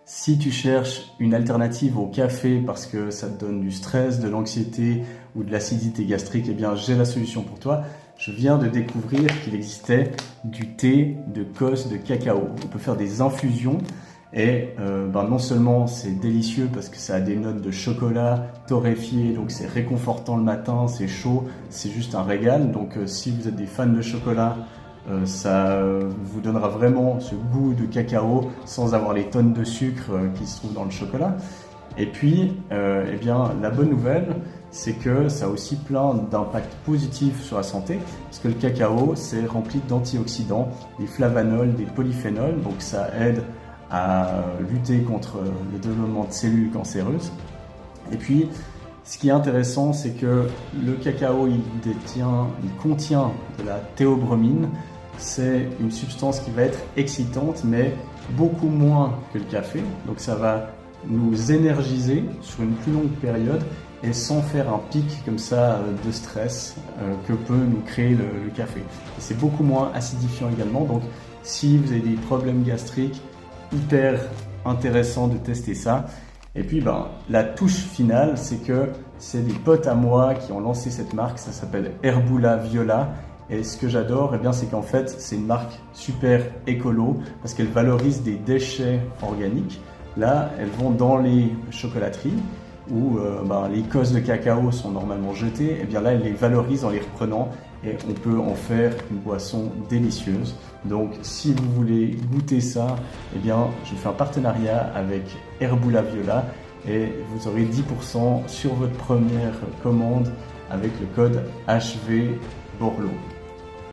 Si tu cherches une alternative au café parce que ça te donne du stress, de l'anxiété ou de l'acidité gastrique, eh bien j'ai la solution pour toi. Je viens de découvrir qu'il existait du thé de COSSES de cacao. On peut faire des infusions et non seulement c'est délicieux parce que ça a des notes de chocolat torréfié, donc c'est réconfortant le matin, c'est chaud, c'est juste un régal. Donc si vous êtes des fans de chocolat, ça vous donnera vraiment ce goût de cacao sans avoir les tonnes de sucre qui se trouvent dans le chocolat. Et puis, eh bien, la bonne nouvelle, c'est que ça a aussi plein d'impacts positifs sur la santé, parce que le cacao, c'est rempli d'antioxydants, des flavanols, des polyphénols, donc ça aide à lutter contre le développement de cellules cancéreuses. Et puis, ce qui est intéressant, c'est que le cacao, il contient de la théobromine. C'est une substance qui va être excitante, mais beaucoup moins que le café. Donc ça va nous énergiser sur une plus longue période et sans faire un pic comme ça de stress que peut nous créer le café. Et c'est beaucoup moins acidifiant également. Donc si vous avez des problèmes gastriques, hyper intéressant de tester ça. Et puis la touche finale, c'est que c'est des potes à moi qui ont lancé cette marque, ça s'appelle Herboula Viola. Et ce que j'adore, c'est qu'en fait, c'est une marque super écolo parce qu'elle valorise des déchets organiques. Là, elles vont dans les chocolateries où les cosses de cacao sont normalement jetées. Et bien là, elles les valorisent en les reprenant et on peut en faire une boisson délicieuse. Donc, si vous voulez goûter ça, je fais un partenariat avec Herboula Viola et vous aurez 10% sur votre première commande avec le code HV Borloo.